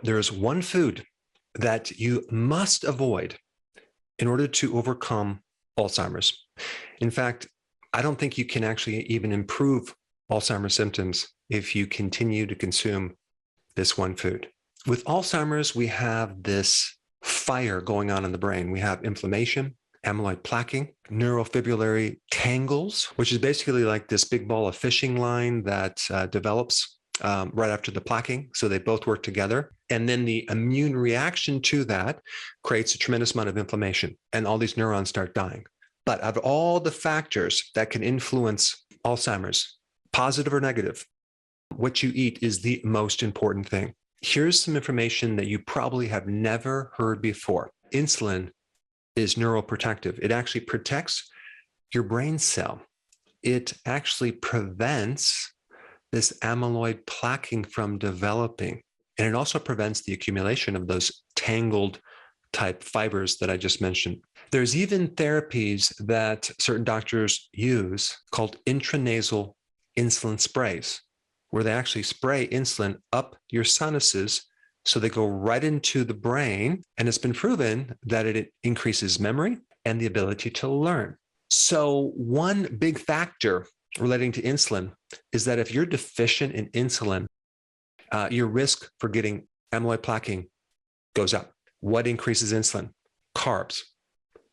there's one food that you must avoid in order to overcome Alzheimer's. In fact, I don't think you can actually even improve Alzheimer's symptoms if you continue to consume this one food. With Alzheimer's, we have this fire going on in the brain. We have inflammation, amyloid plaquing, neurofibrillary tangles, which is basically like this big ball of fishing line that develops right after the plaquing. So they both work together. And then the immune reaction to that creates a tremendous amount of inflammation, and all these neurons start dying. But of all the factors that can influence Alzheimer's, positive or negative, what you eat is the most important thing. Here's some information that you probably have never heard before. Insulin is neuroprotective. It actually protects your brain cell. It actually prevents this amyloid plaquing from developing. And it also prevents the accumulation of those tangled type fibers that I just mentioned. There's even therapies that certain doctors use called intranasal insulin sprays, where they actually spray insulin up your sinuses so they go right into the brain. And it's been proven that it increases memory and the ability to learn. So one big factor relating to insulin is that if you're deficient in insulin, your risk for getting amyloid plaquing goes up. What increases insulin? Carbs.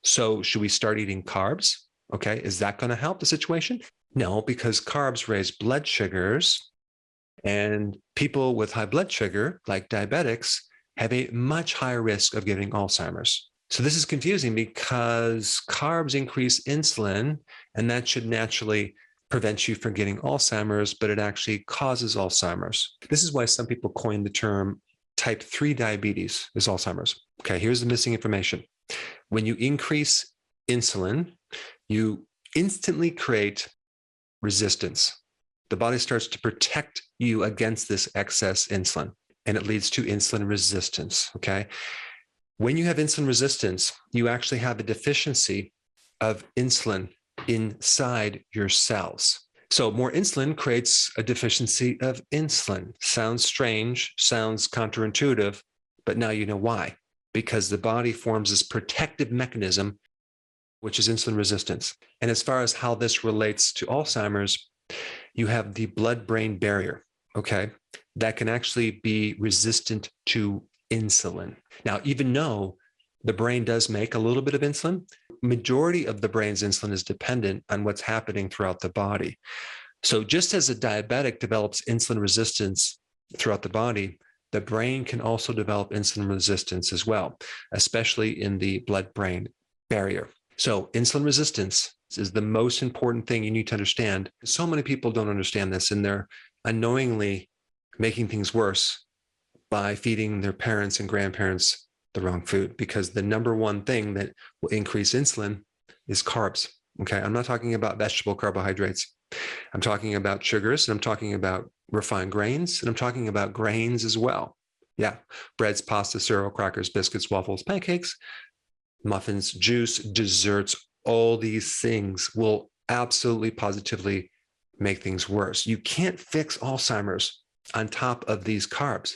So should we start eating carbs? Okay, is that going to help the situation? No, because carbs raise blood sugars, and people with high blood sugar, like diabetics, have a much higher risk of getting Alzheimer's. So this is confusing because carbs increase insulin, and that should naturally prevent you from getting Alzheimer's, but it actually causes Alzheimer's. This is why some people coin the term type 3 diabetes is Alzheimer's. Okay, here's the missing information. When you increase insulin, you instantly create resistance. The body starts to protect you against this excess insulin, and it leads to insulin resistance, okay? When you have insulin resistance, you actually have a deficiency of insulin inside your cells. So more insulin creates a deficiency of insulin. Sounds strange, sounds counterintuitive, but now you know why. Because the body forms this protective mechanism, which is insulin resistance. And as far as how this relates to Alzheimer's, you have the blood-brain barrier, okay, that can actually be resistant to insulin. Now, even though the brain does make a little bit of insulin, majority of the brain's insulin is dependent on what's happening throughout the body. So just as a diabetic develops insulin resistance throughout the body, the brain can also develop insulin resistance as well, especially in the blood-brain barrier. So insulin resistance is the most important thing you need to understand. So many people don't understand this, and they're unknowingly making things worse by feeding their parents and grandparents the wrong food, because the number one thing that will increase insulin is carbs. Okay, I'm not talking about vegetable carbohydrates. I'm talking about sugars, and I'm talking about refined grains, and I'm talking about grains as well. Yeah, breads, pasta, cereal, crackers, biscuits, waffles, pancakes, muffins, juice, desserts, all these things will absolutely positively make things worse. You can't fix Alzheimer's on top of these carbs.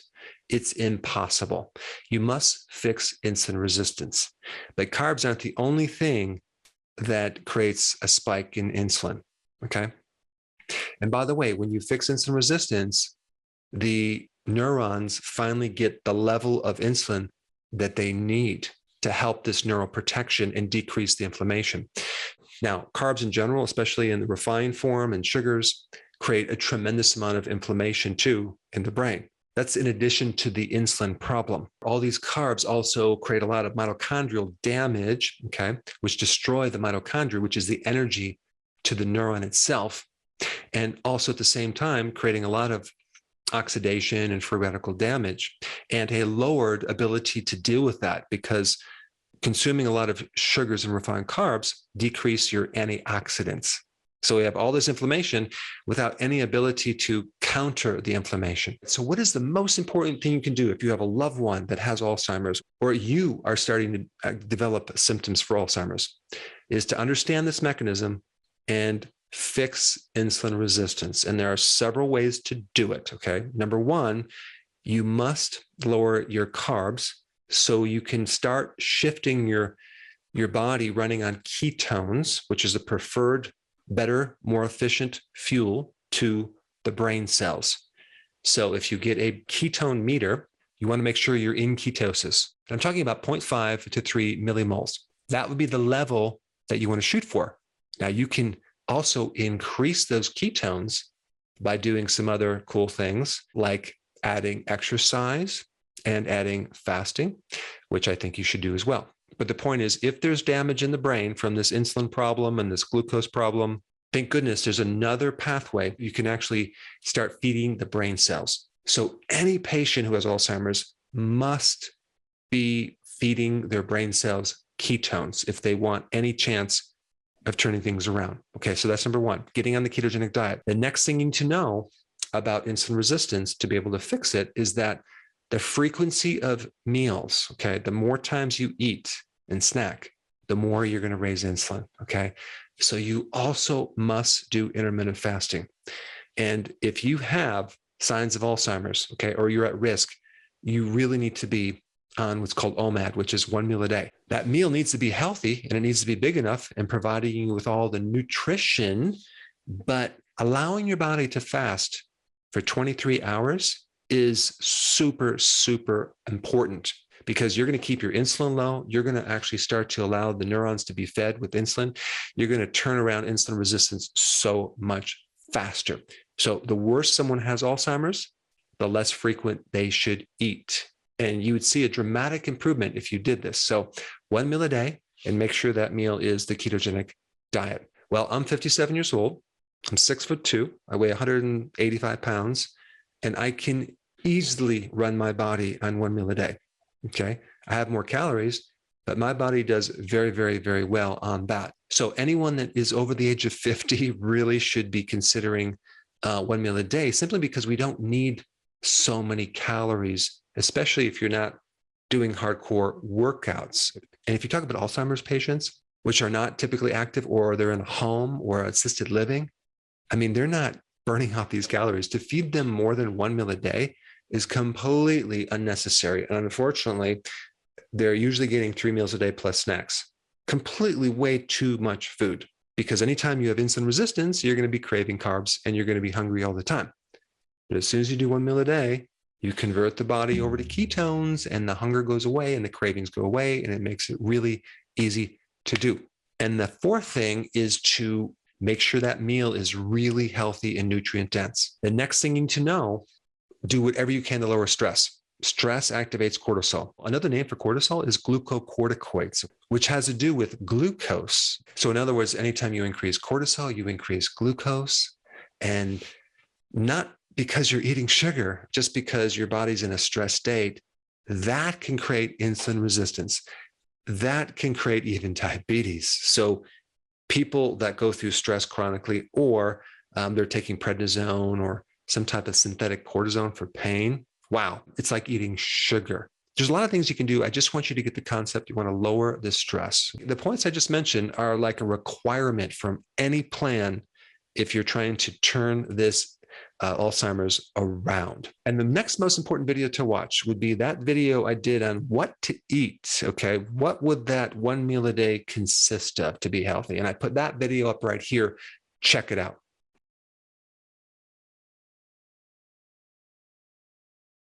It's impossible. You must fix insulin resistance. But carbs aren't the only thing that creates a spike in insulin, okay? And by the way, when you fix insulin resistance, the neurons finally get the level of insulin that they need to help this neuroprotection and decrease the inflammation. Now, carbs in general, especially in the refined form and sugars, create a tremendous amount of inflammation too in the brain. That's in addition to the insulin problem. All these carbs also create a lot of mitochondrial damage, okay, which destroy the mitochondria, which is the energy to the neuron itself, and also at the same time creating a lot of oxidation and free radical damage, and a lowered ability to deal with that, because consuming a lot of sugars and refined carbs decrease your antioxidants. So we have all this inflammation without any ability to counter the inflammation. So what is the most important thing you can do if you have a loved one that has Alzheimer's, or you are starting to develop symptoms for Alzheimer's, is to understand this mechanism and fix insulin resistance. And there are several ways to do it, okay? Number one you must lower your carbs so you can start shifting your body running on ketones, which is a preferred, better, more efficient fuel to the brain cells. So if you get a ketone meter, you want to make sure you're in ketosis. I'm talking about 0.5 to 3 millimoles. That would be the level that you want to shoot for. Now, you can also increase those ketones by doing some other cool things like adding exercise and adding fasting, which I think you should do as well. But the point is, if there's damage in the brain from this insulin problem and this glucose problem, thank goodness there's another pathway. You can actually start feeding the brain cells. So any patient who has Alzheimer's must be feeding their brain cells ketones if they want any chance of turning things around. Okay, so that's number one, getting on the ketogenic diet. The next thing you need to know about insulin resistance to be able to fix it is that the frequency of meals, okay, the more times you eat and snack, the more you're going to raise insulin, okay? So you also must do intermittent fasting. And if you have signs of Alzheimer's, okay, or you're at risk, you really need to be on what's called OMAD, which is 1 meal a day. That meal needs to be healthy and it needs to be big enough and providing you with all the nutrition, but allowing your body to fast for 23 hours is super, super important because you're going to keep your insulin low. You're going to actually start to allow the neurons to be fed with insulin. You're going to turn around insulin resistance so much faster. So the worse someone has Alzheimer's, the less frequent they should eat. And you would see a dramatic improvement if you did this. So 1 meal a day and make sure that meal is the ketogenic diet. Well, I'm 57 years old. I'm 6'2". I weigh 185 pounds and I can easily run my body on 1 meal a day. Okay. I have more calories, but my body does very, very, very well on that. So anyone that is over the age of 50 really should be considering 1 meal a day simply because we don't need so many calories, especially if you're not doing hardcore workouts. And if you talk about Alzheimer's patients, which are not typically active or they're in a home or assisted living, I mean, they're not burning off these calories. To feed them more than 1 meal a day is completely unnecessary. And unfortunately, they're usually getting 3 meals a day plus snacks. Completely way too much food because anytime you have insulin resistance, you're going to be craving carbs and you're going to be hungry all the time. But as soon as you do 1 meal a day, you convert the body over to ketones and the hunger goes away and the cravings go away and it makes it really easy to do. And the fourth thing is to make sure that meal is really healthy and nutrient dense. The next thing you need to know, do whatever you can to lower stress. Stress activates cortisol. Another name for cortisol is glucocorticoids, which has to do with glucose. So in other words, anytime you increase cortisol, you increase glucose, and not because you're eating sugar, just because your body's in a stress state, that can create insulin resistance. That can create even diabetes. So people that go through stress chronically, or they're taking prednisone or some type of synthetic cortisone for pain, wow, it's like eating sugar. There's a lot of things you can do. I just want you to get the concept. You want to lower the stress. The points I just mentioned are like a requirement from any plan if you're trying to turn this Alzheimer's around. And the next most important video to watch would be that video I did on what to eat. Okay, what would that 1 meal a day consist of to be healthy? And I put that video up right here. Check it out.